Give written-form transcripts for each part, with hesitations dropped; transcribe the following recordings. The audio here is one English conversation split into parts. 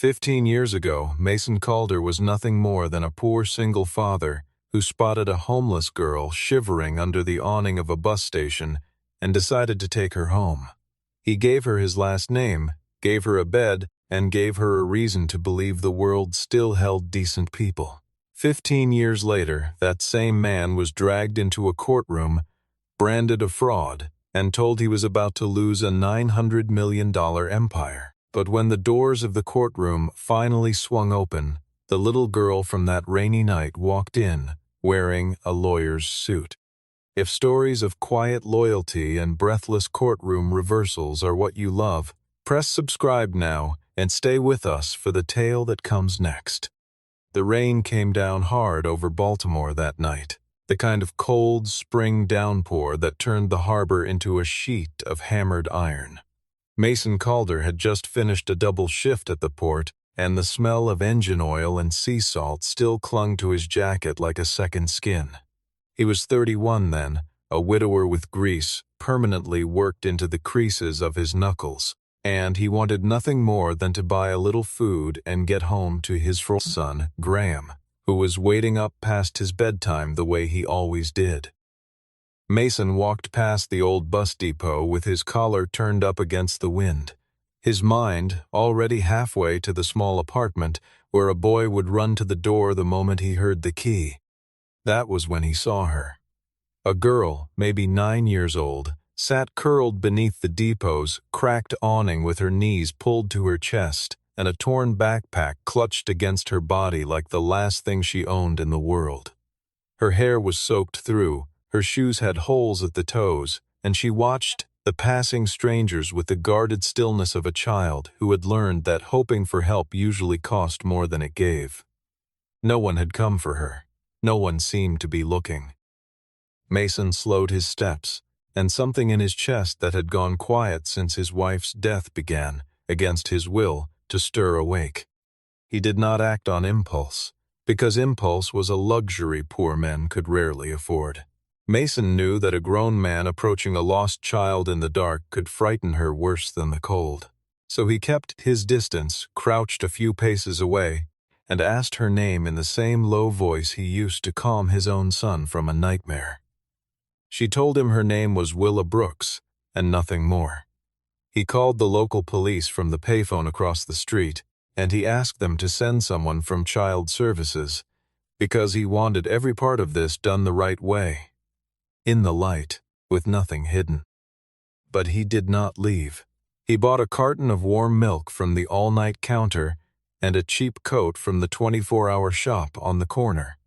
15 years ago, Mason Calder was nothing more than a poor single father who spotted a homeless girl shivering under the awning of a bus station and decided to take her home. He gave her his last name, gave her a bed, and gave her a reason to believe the world still held decent people. 15 years later, that same man was dragged into a courtroom, branded a fraud, and told he was about to lose a $900 million empire. But when the doors of the courtroom finally swung open, the little girl from that rainy night walked in, wearing a lawyer's suit. If stories of quiet loyalty and breathless courtroom reversals are what you love, press subscribe now and stay with us for the tale that comes next. The rain came down hard over Baltimore that night, the kind of cold spring downpour that turned the harbor into a sheet of hammered iron. Mason Calder had just finished a double shift at the port, and the smell of engine oil and sea salt still clung to his jacket like a second skin. He was 31 then, a widower with grease permanently worked into the creases of his knuckles, and he wanted nothing more than to buy a little food and get home to his son, Graham, who was waiting up past his bedtime the way he always did. Mason walked past the old bus depot with his collar turned up against the wind, his mind already halfway to the small apartment where a boy would run to the door the moment he heard the key. That was when he saw her. A girl, maybe 9 years old, sat curled beneath the depot's cracked awning with her knees pulled to her chest and a torn backpack clutched against her body like the last thing she owned in the world. Her hair was soaked through, her shoes had holes at the toes, and she watched the passing strangers with the guarded stillness of a child who had learned that hoping for help usually cost more than it gave. No one had come for her. No one seemed to be looking. Mason slowed his steps, and something in his chest that had gone quiet since his wife's death began, against his will, to stir awake. He did not act on impulse, because impulse was a luxury poor men could rarely afford. Mason knew that a grown man approaching a lost child in the dark could frighten her worse than the cold. So he kept his distance, crouched a few paces away, and asked her name in the same low voice he used to calm his own son from a nightmare. She told him her name was Willa Brooks, and nothing more. He called the local police from the payphone across the street, and he asked them to send someone from Child Services, because he wanted every part of this done the right way, in the light, with nothing hidden. But he did not leave. He bought a carton of warm milk from the all-night counter and a cheap coat from the 24-hour shop on the corner,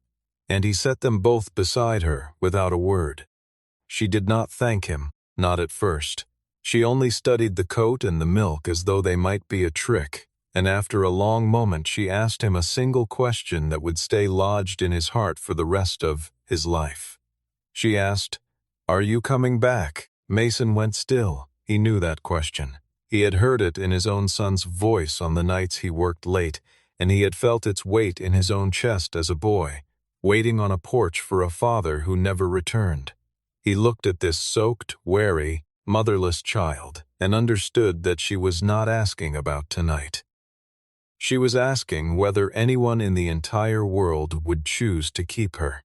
and he set them both beside her without a word. She did not thank him, not at first. She only studied the coat and the milk as though they might be a trick, and after a long moment she asked him a single question that would stay lodged in his heart for the rest of his life. She asked, "Are you coming back?" Mason went still. He knew that question. He had heard it in his own son's voice on the nights he worked late, and he had felt its weight in his own chest as a boy, waiting on a porch for a father who never returned. He looked at this soaked, wary, motherless child and understood that she was not asking about tonight. She was asking whether anyone in the entire world would choose to keep her.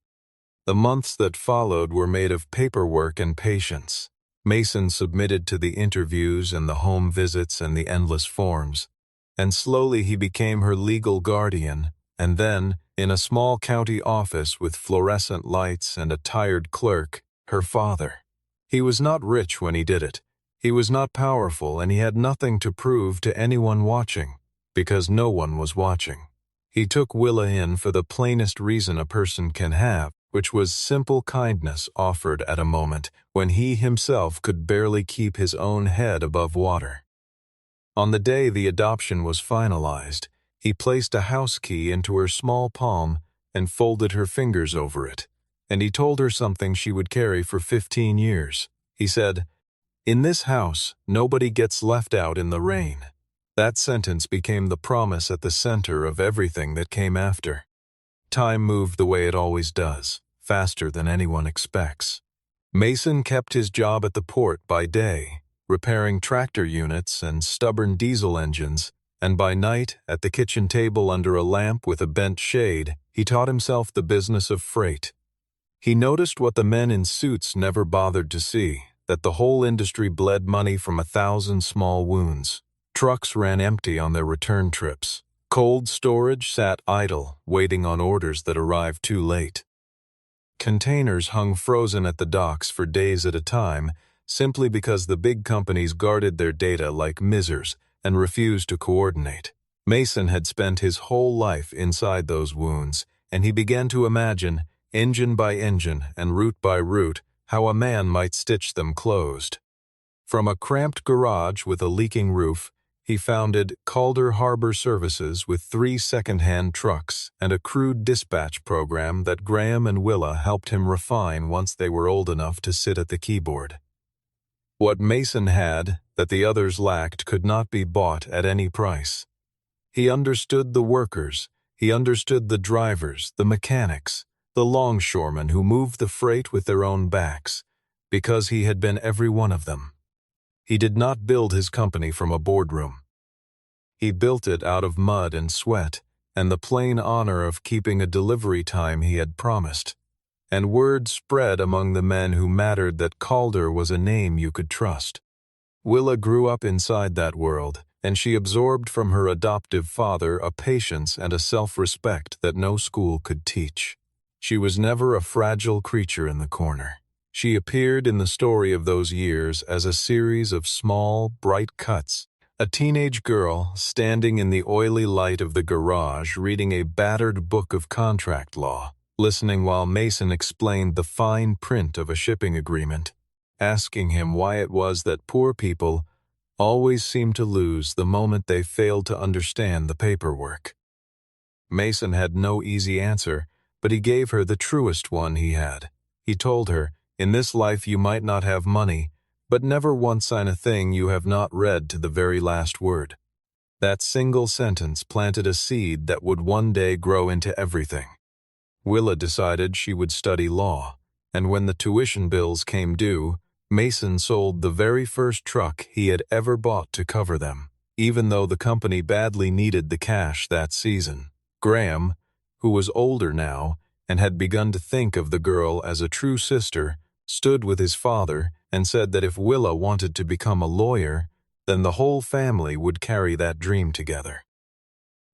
The months that followed were made of paperwork and patience. Mason submitted to the interviews and the home visits and the endless forms, and slowly he became her legal guardian, and then, in a small county office with fluorescent lights and a tired clerk, her father. He was not rich when he did it. He was not powerful, and he had nothing to prove to anyone watching, because no one was watching. He took Willa in for the plainest reason a person can have, which was simple kindness offered at a moment when he himself could barely keep his own head above water. On the day the adoption was finalized, he placed a house key into her small palm and folded her fingers over it, and he told her something she would carry for 15 years. He said, "In this house, nobody gets left out in the rain." That sentence became the promise at the center of everything that came after. Time moved the way it always does, faster than anyone expects. Mason kept his job at the port by day, repairing tractor units and stubborn diesel engines, and by night, at the kitchen table under a lamp with a bent shade, he taught himself the business of freight. He noticed what the men in suits never bothered to see, that the whole industry bled money from 1,000 small wounds. Trucks ran empty on their return trips. Cold storage sat idle, waiting on orders that arrived too late. Containers hung frozen at the docks for days at a time, simply because the big companies guarded their data like misers and refused to coordinate. Mason had spent his whole life inside those wounds, and he began to imagine, engine by engine and route by route, how a man might stitch them closed. From a cramped garage with a leaking roof, he founded Calder Harbor Services with 3 second-hand trucks and a crude dispatch program that Graham and Willa helped him refine once they were old enough to sit at the keyboard. What Mason had that the others lacked could not be bought at any price. He understood the workers, he understood the drivers, the mechanics, the longshoremen who moved the freight with their own backs, because he had been every one of them. He did not build his company from a boardroom. He built it out of mud and sweat, and the plain honor of keeping a delivery time he had promised. And word spread among the men who mattered that Calder was a name you could trust. Willa grew up inside that world, and she absorbed from her adoptive father a patience and a self-respect that no school could teach. She was never a fragile creature in the corner. She appeared in the story of those years as a series of small, bright cuts. A teenage girl standing in the oily light of the garage reading a battered book of contract law, listening while Mason explained the fine print of a shipping agreement, asking him why it was that poor people always seemed to lose the moment they failed to understand the paperwork. Mason had no easy answer, but he gave her the truest one he had. He told her, "In this life you might not have money, but never once sign a thing you have not read to the very last word." That single sentence planted a seed that would one day grow into everything. Willa decided she would study law, and when the tuition bills came due, Mason sold the very first truck he had ever bought to cover them, even though the company badly needed the cash that season. Graham, who was older now and had begun to think of the girl as a true sister, stood with his father and said that if Willa wanted to become a lawyer, then the whole family would carry that dream together.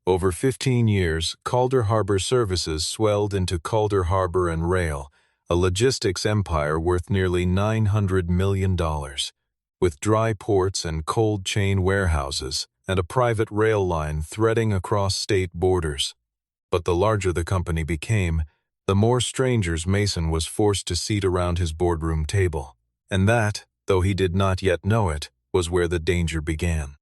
Over 15 years, Calder Harbor Services swelled into Calder Harbor and Rail, a logistics empire worth nearly $900 million, with dry ports and cold chain warehouses and a private rail line threading across state borders. But the larger the company became, the more strangers Mason was forced to seat around his boardroom table. And that, though he did not yet know it, was where the danger began.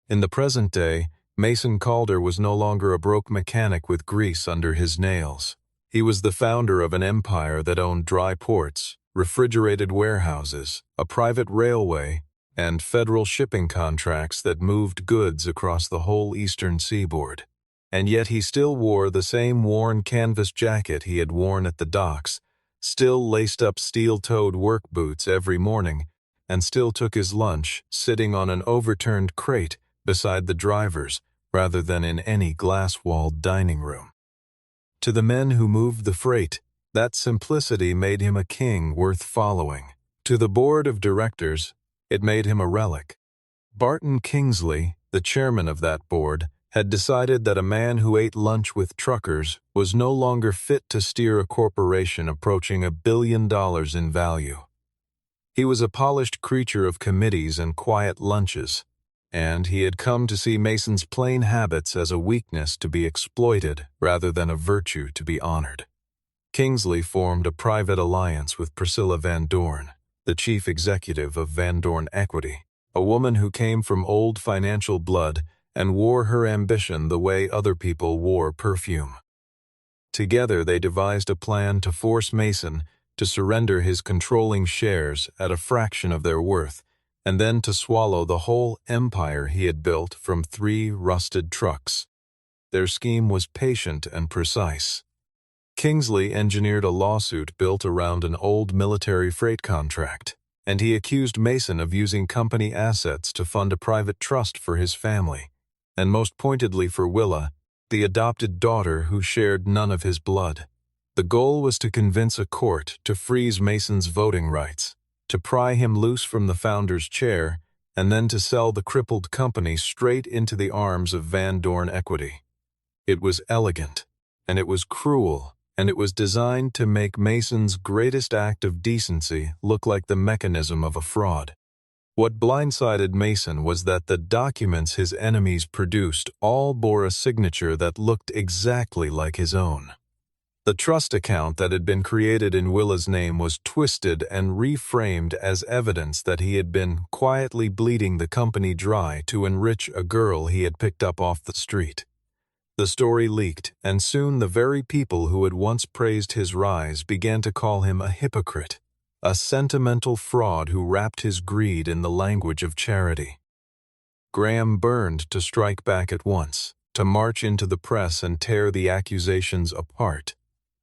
In the present day, Mason Calder was no longer a broke mechanic with grease under his nails. He was the founder of an empire that owned dry ports, refrigerated warehouses, a private railway, and federal shipping contracts that moved goods across the whole eastern seaboard. And yet he still wore the same worn canvas jacket he had worn at the docks, still laced up steel-toed work boots every morning, and still took his lunch sitting on an overturned crate beside the drivers rather than in any glass-walled dining room. To the men who moved the freight, that simplicity made him a king worth following. To the board of directors, it made him a relic. Barton Kingsley, the chairman of that board, had decided that a man who ate lunch with truckers was no longer fit to steer a corporation approaching $1 billion in value. He was a polished creature of committees and quiet lunches, and he had come to see Mason's plain habits as a weakness to be exploited rather than a virtue to be honored. Kingsley formed a private alliance with Priscilla Van Dorn, the chief executive of Van Dorn Equity, a woman who came from old financial blood and wore her ambition the way other people wore perfume. Together they devised a plan to force Mason to surrender his controlling shares at a fraction of their worth, and then to swallow the whole empire he had built from 3 rusted trucks. Their scheme was patient and precise. Kingsley engineered a lawsuit built around an old military freight contract, and he accused Mason of using company assets to fund a private trust for his family, and most pointedly for Willa, the adopted daughter who shared none of his blood. The goal was to convince a court to freeze Mason's voting rights, to pry him loose from the founder's chair, and then to sell the crippled company straight into the arms of Van Dorn Equity. It was elegant, and it was cruel, and it was designed to make Mason's greatest act of decency look like the mechanism of a fraud. What blindsided Mason was that the documents his enemies produced all bore a signature that looked exactly like his own. The trust account that had been created in Willa's name was twisted and reframed as evidence that he had been quietly bleeding the company dry to enrich a girl he had picked up off the street. The story leaked, and soon the very people who had once praised his rise began to call him a hypocrite, a sentimental fraud who wrapped his greed in the language of charity. Graham burned to strike back at once, to march into the press and tear the accusations apart.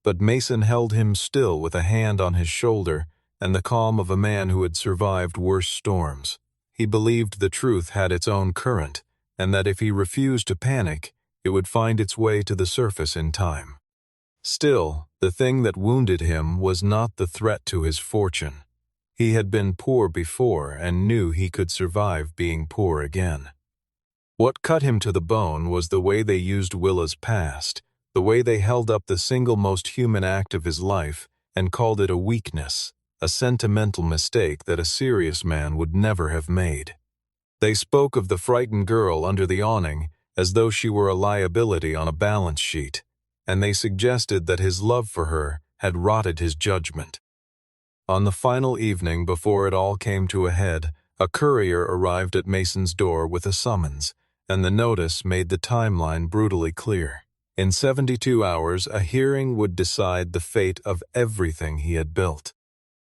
But Mason held him still with a hand on his shoulder and the calm of a man who had survived worse storms. He believed the truth had its own current, and that if he refused to panic, it would find its way to the surface in time. Still, the thing that wounded him was not the threat to his fortune. He had been poor before and knew he could survive being poor again. What cut him to the bone was the way they used Willa's past, the way they held up the single most human act of his life and called it a weakness, a sentimental mistake that a serious man would never have made. They spoke of the frightened girl under the awning as though she were a liability on a balance sheet, and they suggested that his love for her had rotted his judgment. On the final evening before it all came to a head, a courier arrived at Mason's door with a summons, and the notice made the timeline brutally clear. In 72 hours, a hearing would decide the fate of everything he had built.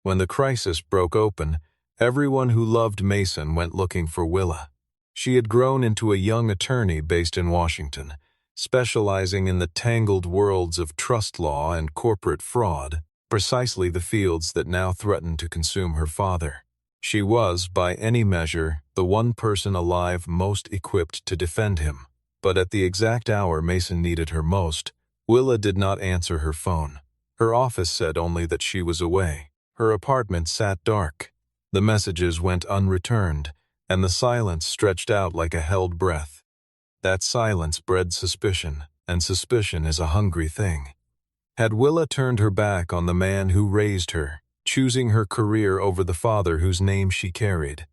When the crisis broke open, everyone who loved Mason went looking for Willa. She had grown into a young attorney based in Washington, specializing in the tangled worlds of trust law and corporate fraud, precisely the fields that now threatened to consume her father. She was, by any measure, the one person alive most equipped to defend him. But at the exact hour Mason needed her most, Willa did not answer her phone. Her office said only that she was away. Her apartment sat dark. The messages went unreturned, and the silence stretched out like a held breath. That silence bred suspicion, and suspicion is a hungry thing. Had Willa turned her back on the man who raised her, choosing her career over the father whose name she carried?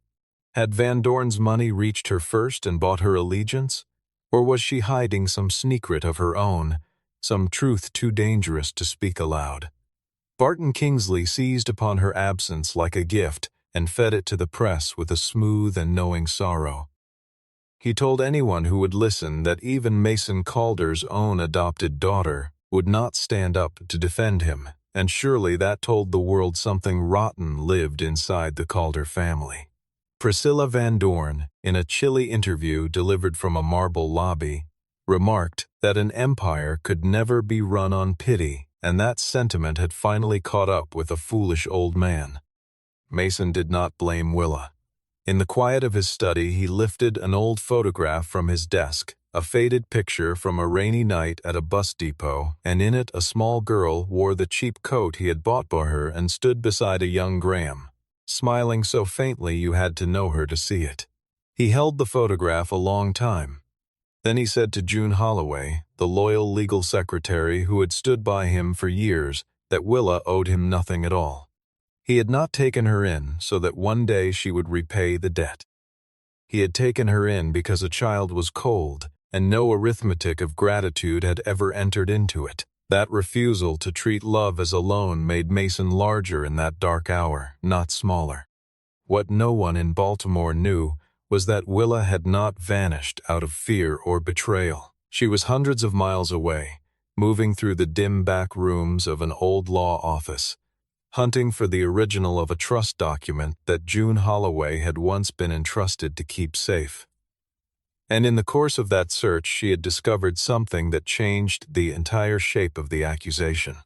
Had Van Dorn's money reached her first and bought her allegiance? Or was she hiding some secret of her own, some truth too dangerous to speak aloud? Barton Kingsley seized upon her absence like a gift and fed it to the press with a smooth and knowing sorrow. He told anyone who would listen that even Mason Calder's own adopted daughter would not stand up to defend him, and surely that told the world something rotten lived inside the Calder family. Priscilla Van Dorn, in a chilly interview delivered from a marble lobby, remarked that an empire could never be run on pity, and that sentiment had finally caught up with a foolish old man. Mason did not blame Willa. In the quiet of his study, he lifted an old photograph from his desk, a faded picture from a rainy night at a bus depot, and in it a small girl wore the cheap coat he had bought for her and stood beside a young Graham, smiling so faintly you had to know her to see it. He held the photograph a long time. Then he said to June Holloway, the loyal legal secretary who had stood by him for years, that Willa owed him nothing at all. He had not taken her in so that one day she would repay the debt. He had taken her in because a child was cold, and no arithmetic of gratitude had ever entered into it. That refusal to treat love as a loan made Mason larger in that dark hour, not smaller. What no one in Baltimore knew was that Willa had not vanished out of fear or betrayal. She was hundreds of miles away, moving through the dim back rooms of an old law office, hunting for the original of a trust document that June Holloway had once been entrusted to keep safe. And in the course of that search, she had discovered something that changed the entire shape of the accusation.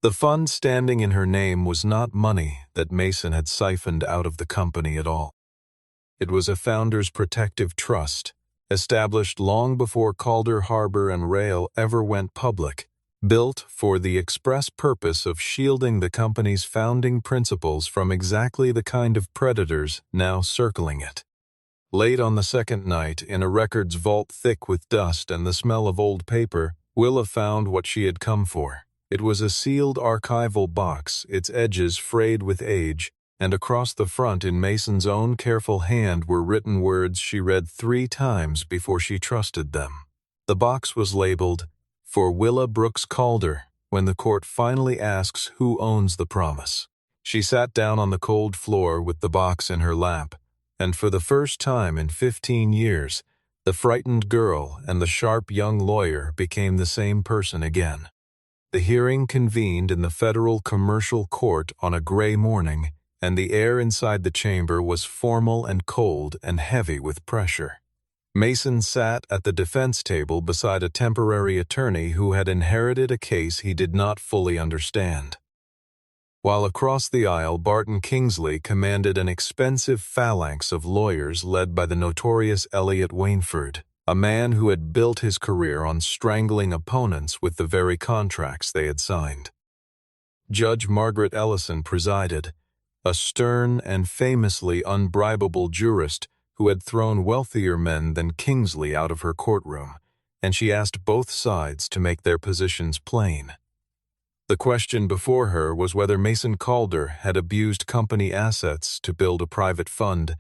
The fund standing in her name was not money that Mason had siphoned out of the company at all. It was a founder's protective trust, established long before Calder Harbor and Rail ever went public, built for the express purpose of shielding the company's founding principles from exactly the kind of predators now circling it. Late on the second night, in a records vault thick with dust and the smell of old paper, Willa found what she had come for. It was a sealed archival box, its edges frayed with age, and across the front in Mason's own careful hand were written words she read 3 times before she trusted them. The box was labeled, "For Willa Brooks Calder, when the court finally asks who owns the promise." She sat down on the cold floor with the box in her lap, and for the first time in 15 years, the frightened girl and the sharp young lawyer became the same person again. The hearing convened in the federal commercial court on a gray morning, and the air inside the chamber was formal and cold and heavy with pressure. Mason sat at the defense table beside a temporary attorney who had inherited a case he did not fully understand, while across the aisle Barton Kingsley commanded an expensive phalanx of lawyers led by the notorious Elliot Wainford, a man who had built his career on strangling opponents with the very contracts they had signed. Judge Margaret Ellison presided, a stern and famously unbribable jurist who had thrown wealthier men than Kingsley out of her courtroom, and she asked both sides to make their positions plain. The question before her was whether Mason Calder had abused company assets to build a private fund,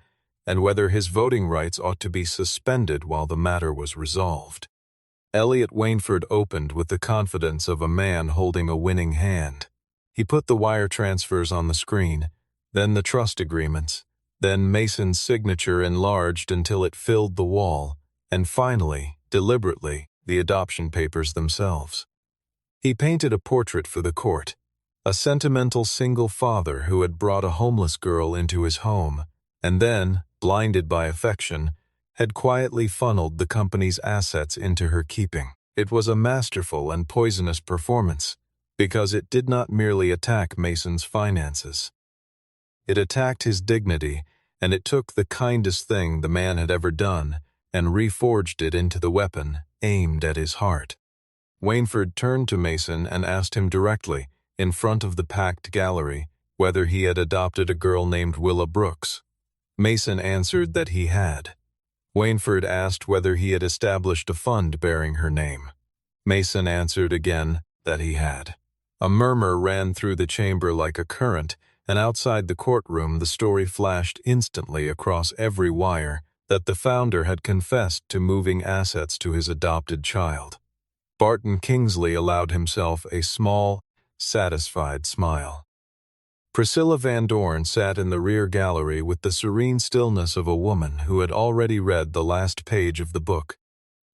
and whether his voting rights ought to be suspended while the matter was resolved. Elliot Wainford opened with the confidence of a man holding a winning hand. He put the wire transfers on the screen, then the trust agreements, then Mason's signature enlarged until it filled the wall, and finally, deliberately, the adoption papers themselves. He painted a portrait for the court, a sentimental single father who had brought a homeless girl into his home, and then, blinded by affection, had quietly funneled the company's assets into her keeping. It was a masterful and poisonous performance, because it did not merely attack Mason's finances. It attacked his dignity, and it took the kindest thing the man had ever done and reforged it into the weapon aimed at his heart. Wainford turned to Mason and asked him directly, in front of the packed gallery, whether he had adopted a girl named Willa Brooks. Mason answered that he had. Wainford asked whether he had established a fund bearing her name. Mason answered again that he had. A murmur ran through the chamber like a current, and outside the courtroom the story flashed instantly across every wire that the founder had confessed to moving assets to his adopted child. Barton Kingsley allowed himself a small, satisfied smile. Priscilla Van Dorn sat in the rear gallery with the serene stillness of a woman who had already read the last page of the book.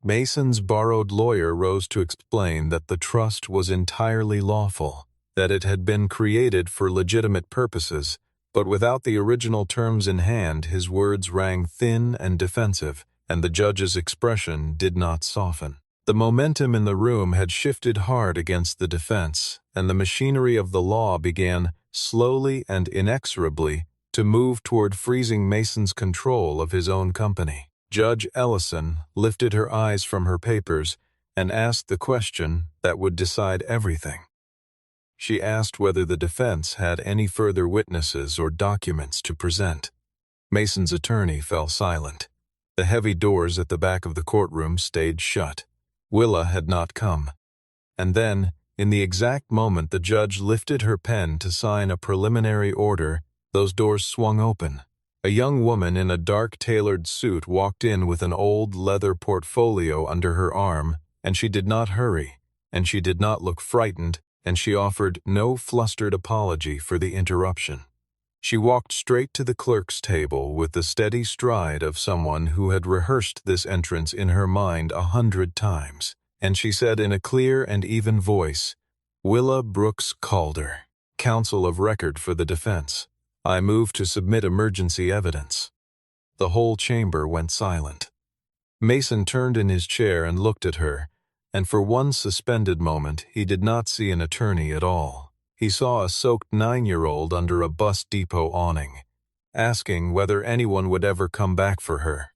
Mason's borrowed lawyer rose to explain that the trust was entirely lawful, that it had been created for legitimate purposes, but without the original terms in hand his words rang thin and defensive, and the judge's expression did not soften. The momentum in the room had shifted hard against the defense, and the machinery of the law began, slowly and inexorably, to move toward freezing Mason's control of his own company. Judge Ellison lifted her eyes from her papers and asked the question that would decide everything. She asked whether the defense had any further witnesses or documents to present. Mason's attorney fell silent. The heavy doors at the back of the courtroom stayed shut. Willa had not come. And then, in the exact moment the judge lifted her pen to sign a preliminary order, those doors swung open. A young woman in a dark tailored suit walked in with an old leather portfolio under her arm, and she did not hurry, and she did not look frightened, and she offered no flustered apology for the interruption. She walked straight to the clerk's table with the steady stride of someone who had rehearsed this entrance in her mind 100 times, and she said in a clear and even voice, "Willa Brooks Calder, counsel of record for the defense. I move to submit emergency evidence." The whole chamber went silent. Mason turned in his chair and looked at her, and for one suspended moment he did not see an attorney at all. He saw a soaked 9-year-old under a bus depot awning, asking whether anyone would ever come back for her.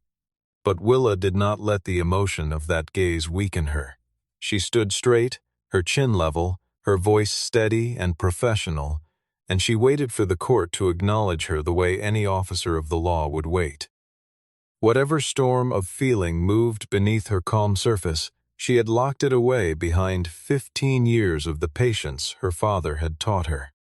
But Willa did not let the emotion of that gaze weaken her. She stood straight, her chin level, her voice steady and professional, and she waited for the court to acknowledge her the way any officer of the law would wait. Whatever storm of feeling moved beneath her calm surface, she had locked it away behind 15 years of the patience her father had taught her.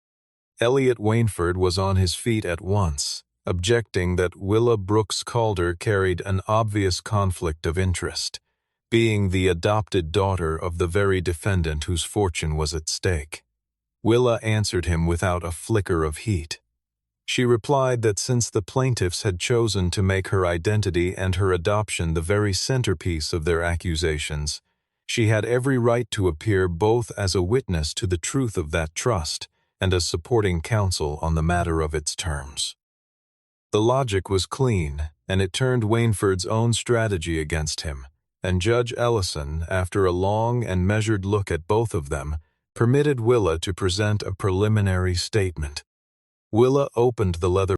Elliot Wainford was on his feet at once, objecting that Willa Brooks Calder carried an obvious conflict of interest, being the adopted daughter of the very defendant whose fortune was at stake. Willa answered him without a flicker of heat. She replied that since the plaintiffs had chosen to make her identity and her adoption the very centerpiece of their accusations, she had every right to appear both as a witness to the truth of that trust and as supporting counsel on the matter of its terms. The logic was clean, and it turned Wainford's own strategy against him, and Judge Ellison, after a long and measured look at both of them, permitted Willa to present a preliminary statement. Willa opened the leather